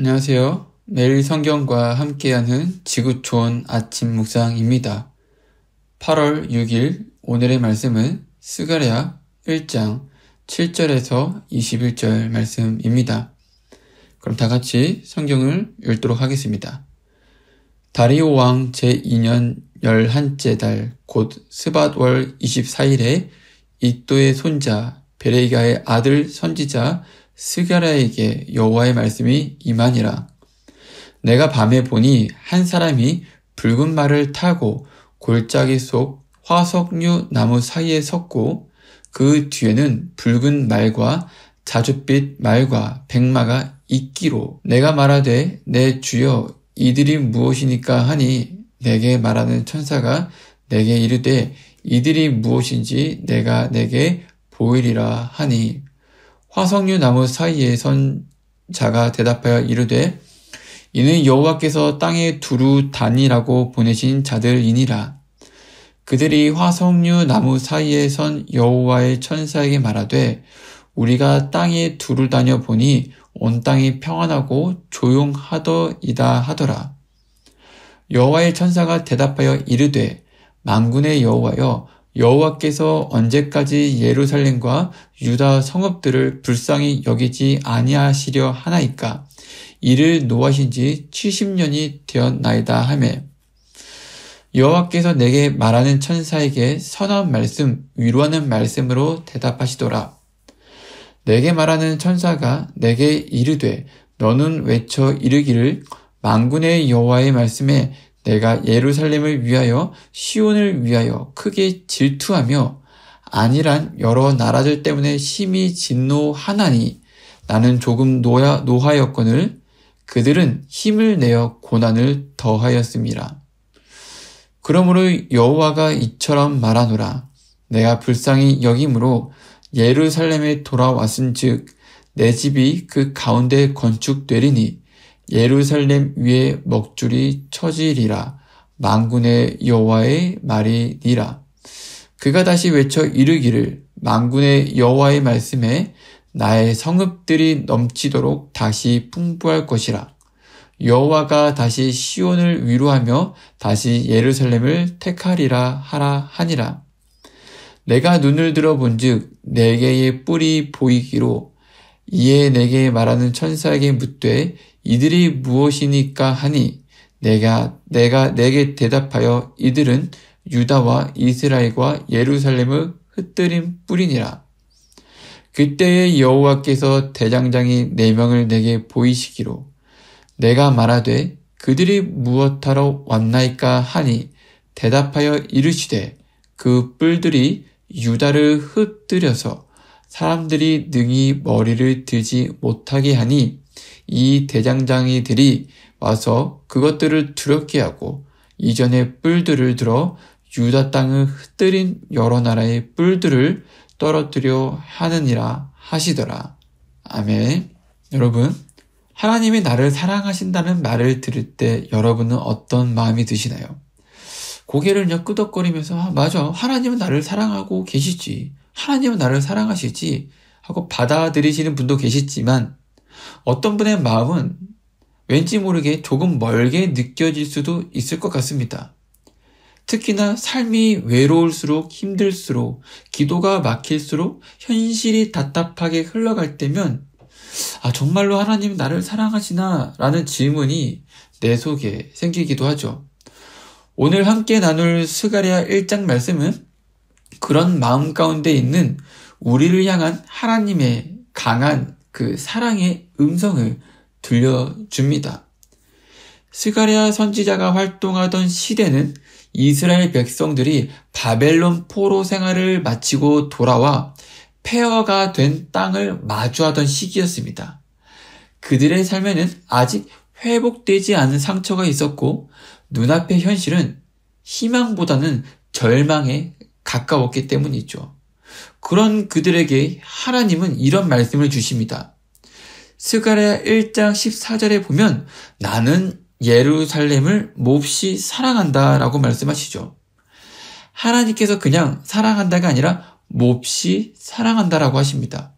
안녕하세요. 매일 성경과 함께하는 지구촌 아침 묵상입니다. 8월 6일 오늘의 말씀은 스가랴 1장 7절에서 21절 말씀입니다. 그럼 다 같이 성경을 읽도록 하겠습니다. 다리오 왕 제2년 11째 달 곧 스밧월 24일에 이또의 손자 베레기야의 아들 선지자 스가랴에게 여호와의 말씀이 임하니라. 내가 밤에 보니 한 사람이 붉은 말을 타고 골짜기 속 화석류 나무 사이에 섰고 그 뒤에는 붉은 말과 자줏빛 말과 백마가 있기로 내가 말하되 내 주여 이들이 무엇이니까 하니 내게 말하는 천사가 내게 이르되 이들이 무엇인지 내가 내게 보이리라 하니 화석류 나무 사이에 선 자가 대답하여 이르되 이는 여호와께서 땅에 두루 다니라고 보내신 자들이니라. 그들이 화석류 나무 사이에 선 여호와의 천사에게 말하되 우리가 땅에 두루 다녀 보니 온 땅이 평안하고 조용하더이다 하더라. 여호와의 천사가 대답하여 이르되 만군의 여호와여 여호와께서 언제까지 예루살렘과 유다 성읍들을 불쌍히 여기지 아니하시려 하나이까? 이를 노하신 지 70년이 되었나이다 하매 여호와께서 내게 말하는 천사에게 선한 말씀, 위로하는 말씀으로 대답하시더라. 내게 말하는 천사가 내게 이르되 너는 외쳐 이르기를 만군의 여호와의 말씀에 내가 예루살렘을 위하여 시온을 위하여 크게 질투하며 안일한 여러 나라들 때문에 심히 진노하나니 나는 조금 노하였거늘 그들은 힘을 내어 고난을 더하였음이라. 그러므로 여호와가 이처럼 말하노라. 내가 불쌍히 여김으로 예루살렘에 돌아왔은즉 내 집이 그 가운데 건축되리니 예루살렘 위에 먹줄이 쳐지리라. 만군의 여호와의 말이니라. 그가 다시 외쳐 이르기를 만군의 여호와의 말씀에 나의 성읍들이 넘치도록 다시 풍부할 것이라. 여호와가 다시 시온을 위로하며 다시 예루살렘을 택하리라 하라 하니라. 내가 눈을 들어본즉 네개의 뿔이 보이기로 이에 내게 말하는 천사에게 묻되 이들이 무엇이니까 하니 내가 내게 대답하여 이들은 유다와 이스라엘과 예루살렘의 흩뜨린 뿔이니라. 그때에 여호와께서 대장장이 4명을 내게 보이시기로 내가 말하되 그들이 무엇하러 왔나이까 하니 대답하여 이르시되 그 뿔들이 유다를 흩뜨려서 사람들이 능히 머리를 들지 못하게 하니 이 대장장이들이 와서 그것들을 두렵게 하고 이전의 뿔들을 들어 유다 땅을 흩뜨린 여러 나라의 뿔들을 떨어뜨려 하느니라 하시더라. 아멘. 여러분, 하나님이 나를 사랑하신다는 말을 들을 때 여러분은 어떤 마음이 드시나요? 고개를 그냥 끄덕거리면서 맞아, 하나님은 나를 사랑하고 계시지, 하나님은 나를 사랑하시지 하고 받아들이시는 분도 계시지만 어떤 분의 마음은 왠지 모르게 조금 멀게 느껴질 수도 있을 것 같습니다. 특히나 삶이 외로울수록 힘들수록 기도가 막힐수록 현실이 답답하게 흘러갈 때면 정말로 하나님 나를 사랑하시나? 라는 질문이 내 속에 생기기도 하죠. 오늘 함께 나눌 스가랴 1장 말씀은 그런 마음 가운데 있는 우리를 향한 하나님의 강한 그 사랑의 음성을 들려줍니다. 스가랴 선지자가 활동하던 시대는 이스라엘 백성들이 바벨론 포로 생활을 마치고 돌아와 폐허가 된 땅을 마주하던 시기였습니다. 그들의 삶에는 아직 회복되지 않은 상처가 있었고 눈앞의 현실은 희망보다는 절망에 가까웠기 때문이죠. 그런 그들에게 하나님은 이런 말씀을 주십니다. 스가랴 1장 14절에 보면 나는 예루살렘을 몹시 사랑한다 라고 말씀하시죠. 하나님께서 그냥 사랑한다가 아니라 몹시 사랑한다라고 하십니다.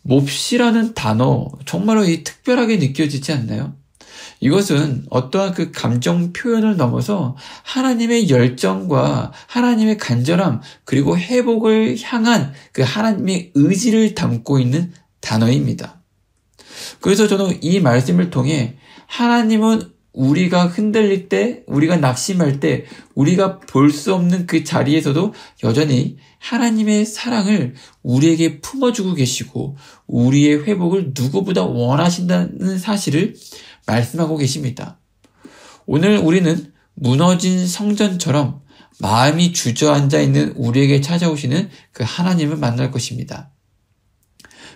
몹시라는 단어 정말로 특별하게 느껴지지 않나요? 이것은 어떠한 그 감정 표현을 넘어서 하나님의 열정과 하나님의 간절함 그리고 회복을 향한 그 하나님의 의지를 담고 있는 단어입니다. 그래서 저는 이 말씀을 통해 하나님은 우리가 흔들릴 때, 우리가 낙심할 때, 우리가 볼 수 없는 그 자리에서도 여전히 하나님의 사랑을 우리에게 품어주고 계시고 우리의 회복을 누구보다 원하신다는 사실을 말씀하고 계십니다. 오늘 우리는 무너진 성전처럼 마음이 주저앉아 있는 우리에게 찾아오시는 그 하나님을 만날 것입니다.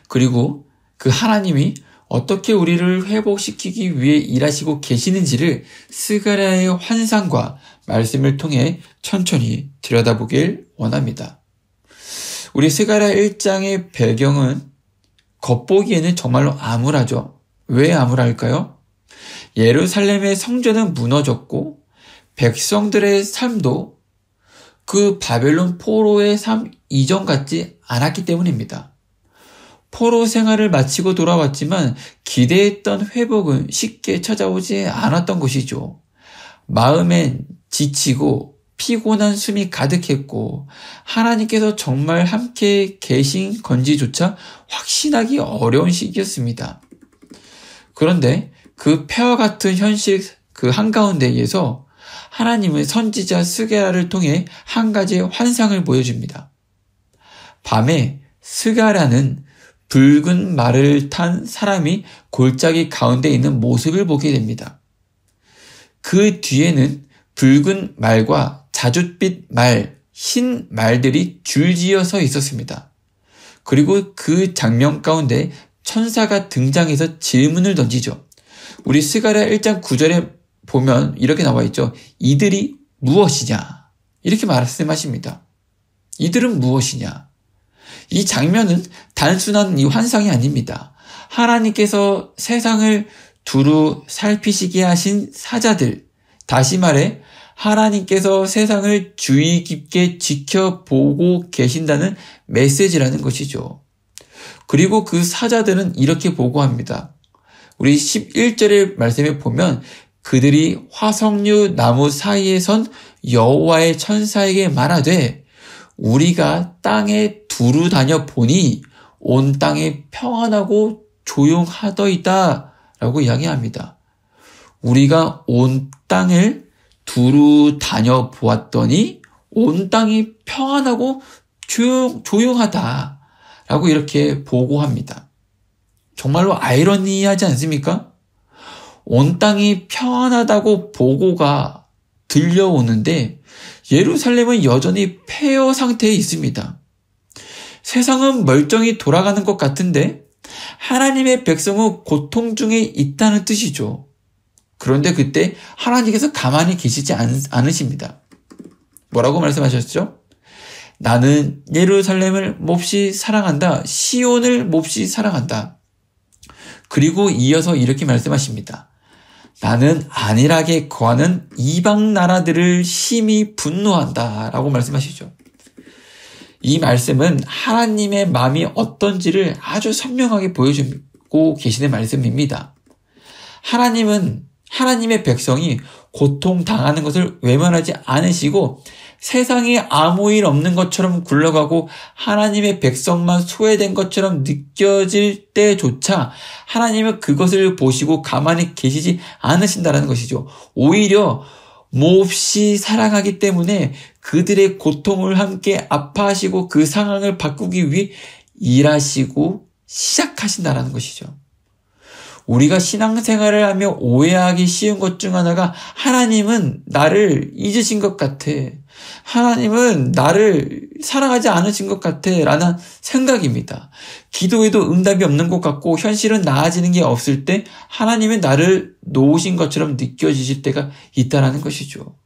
그리고 그 하나님이 어떻게 우리를 회복시키기 위해 일하시고 계시는지를 스가랴의 환상과 말씀을 통해 천천히 들여다보길 원합니다. 우리 스가랴 1장의 배경은 겉보기에는 정말로 암울하죠. 왜 암울할까요? 예루살렘의 성전은 무너졌고 백성들의 삶도 그 바벨론 포로의 삶 이전 같지 않았기 때문입니다. 포로 생활을 마치고 돌아왔지만 기대했던 회복은 쉽게 찾아오지 않았던 것이죠. 마음엔 지치고 피곤한 숨이 가득했고 하나님께서 정말 함께 계신 건지조차 확신하기 어려운 시기였습니다. 그런데 그 폐와 같은 현실 그 한가운데에서 하나님은 선지자 스가랴를 통해 한 가지의 환상을 보여줍니다. 밤에 스가랴는 붉은 말을 탄 사람이 골짜기 가운데 있는 모습을 보게 됩니다. 그 뒤에는 붉은 말과 자줏빛 말, 흰 말들이 줄지어 서 있었습니다. 그리고 그 장면 가운데 천사가 등장해서 질문을 던지죠. 우리 스가랴 1장 9절에 보면 이렇게 나와 있죠. 이들이 무엇이냐? 이렇게 말씀하십니다. 이들은 무엇이냐? 이 장면은 단순한 이 환상이 아닙니다. 하나님께서 세상을 두루 살피시게 하신 사자들, 다시 말해 하나님께서 세상을 주의 깊게 지켜보고 계신다는 메시지라는 것이죠. 그리고 그 사자들은 이렇게 보고합니다. 우리 11절의 말씀에 보면 그들이 화석류 나무 사이에 선 여호와의 천사에게 말하되 우리가 땅에 두루 다녀 보니 온 땅이 평안하고 조용하더이다 라고 이야기합니다. 우리가 온 땅을 두루 다녀 보았더니 온 땅이 평안하고 조용하다 라고 이렇게 보고합니다. 정말로 아이러니하지 않습니까? 온 땅이 평안하다고 보고가 들려오는데 예루살렘은 여전히 폐허 상태에 있습니다. 세상은 멀쩡히 돌아가는 것 같은데 하나님의 백성은 고통 중에 있다는 뜻이죠. 그런데 그때 하나님께서 가만히 계시지 않으십니다. 뭐라고 말씀하셨죠? 나는 예루살렘을 몹시 사랑한다. 시온을 몹시 사랑한다. 그리고 이어서 이렇게 말씀하십니다. 나는 안일하게 거하는 이방 나라들을 심히 분노한다 라고 말씀하시죠. 이 말씀은 하나님의 마음이 어떤지를 아주 선명하게 보여주고 계시는 말씀입니다. 하나님은 하나님의 백성이 고통당하는 것을 외면하지 않으시고 세상에 아무 일 없는 것처럼 굴러가고 하나님의 백성만 소외된 것처럼 느껴질 때조차 하나님은 그것을 보시고 가만히 계시지 않으신다는 것이죠. 오히려 몹시 사랑하기 때문에 그들의 고통을 함께 아파하시고 그 상황을 바꾸기 위해 일하시고 시작하신다는 것이죠. 우리가 신앙생활을 하며 오해하기 쉬운 것 중 하나가 하나님은 나를 잊으신 것 같아. 하나님은 나를 사랑하지 않으신 것 같아 라는 생각입니다. 기도에도 응답이 없는 것 같고 현실은 나아지는 게 없을 때 하나님은 나를 놓으신 것처럼 느껴지실 때가 있다는 것이죠.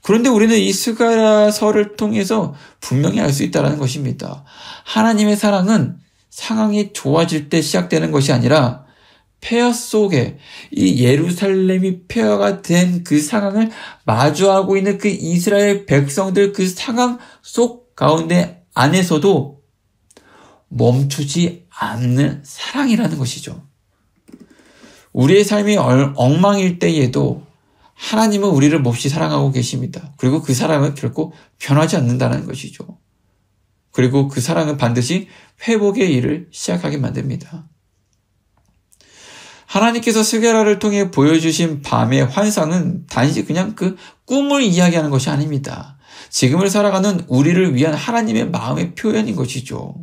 그런데 우리는 이 스가랴서를 통해서 분명히 알 수 있다는 것입니다. 하나님의 사랑은 상황이 좋아질 때 시작되는 것이 아니라 폐허 속에 이 예루살렘이 폐허가 된 그 상황을 마주하고 있는 그 이스라엘 백성들 그 상황 속 가운데 안에서도 멈추지 않는 사랑이라는 것이죠. 우리의 삶이 엉망일 때에도 하나님은 우리를 몹시 사랑하고 계십니다. 그리고 그 사랑은 결코 변하지 않는다는 것이죠. 그리고 그 사랑은 반드시 회복의 일을 시작하게 만듭니다. 하나님께서 스게라를 통해 보여주신 밤의 환상은 단지 그냥 그 꿈을 이야기하는 것이 아닙니다. 지금을 살아가는 우리를 위한 하나님의 마음의 표현인 것이죠.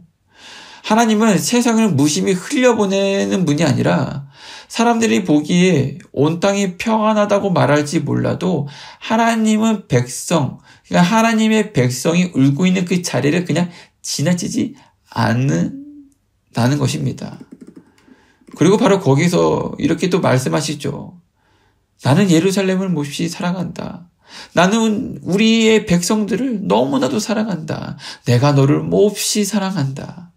하나님은 세상을 무심히 흘려보내는 분이 아니라 사람들이 보기에 온 땅이 평안하다고 말할지 몰라도 하나님은 그러니까 하나님의 백성이 울고 있는 그 자리를 그냥 지나치지 않는다는 것입니다. 그리고 바로 거기서 이렇게 또 말씀하시죠. 나는 예루살렘을 몹시 사랑한다. 나는 우리의 백성들을 너무나도 사랑한다. 내가 너를 몹시 사랑한다.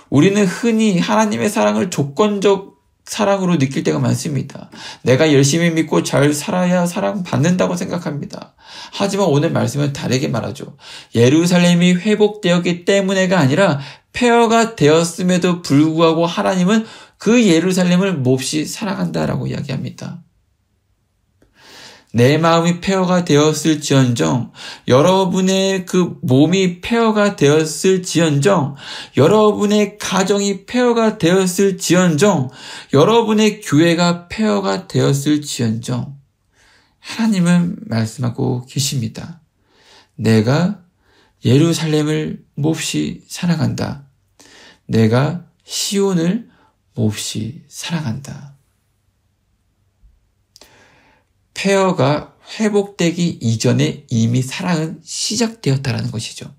우리는 흔히 하나님의 사랑을 조건적 사랑으로 느낄 때가 많습니다. 내가 열심히 믿고 잘 살아야 사랑받는다고 생각합니다. 하지만 오늘 말씀은 다르게 말하죠. 예루살렘이 회복되었기 때문에가 아니라 폐허가 되었음에도 불구하고 하나님은 그 예루살렘을 몹시 사랑한다라고 이야기합니다. 내 마음이 폐허가 되었을지언정, 여러분의 그 몸이 폐허가 되었을지언정, 여러분의 가정이 폐허가 되었을지언정, 여러분의 교회가 폐허가 되었을지언정, 하나님은 말씀하고 계십니다. 내가 예루살렘을 몹시 사랑한다. 내가 시온을 몹시 사랑한다. 폐허가 회복되기 이전에 이미 사랑은 시작되었다는 것이죠.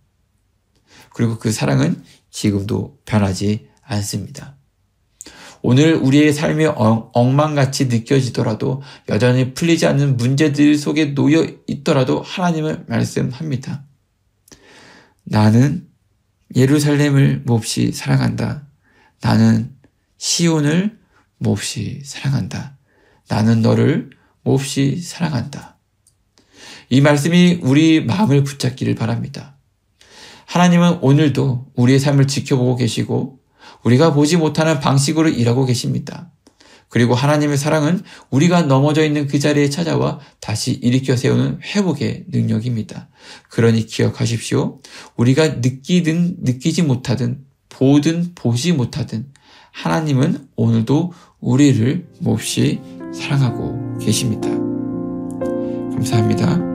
그리고 그 사랑은 지금도 변하지 않습니다. 오늘 우리의 삶이 엉망같이 느껴지더라도 여전히 풀리지 않는 문제들 속에 놓여 있더라도 하나님은 말씀합니다. 나는 예루살렘을 몹시 사랑한다. 나는 시온을 몹시 사랑한다. 나는 너를 몹시 사랑한다. 이 말씀이 우리 마음을 붙잡기를 바랍니다. 하나님은 오늘도 우리의 삶을 지켜보고 계시고 우리가 보지 못하는 방식으로 일하고 계십니다. 그리고 하나님의 사랑은 우리가 넘어져 있는 그 자리에 찾아와 다시 일으켜 세우는 회복의 능력입니다. 그러니 기억하십시오. 우리가 느끼든 느끼지 못하든 보든 보지 못하든 하나님은 오늘도 우리를 몹시 사랑하고 계십니다. 감사합니다.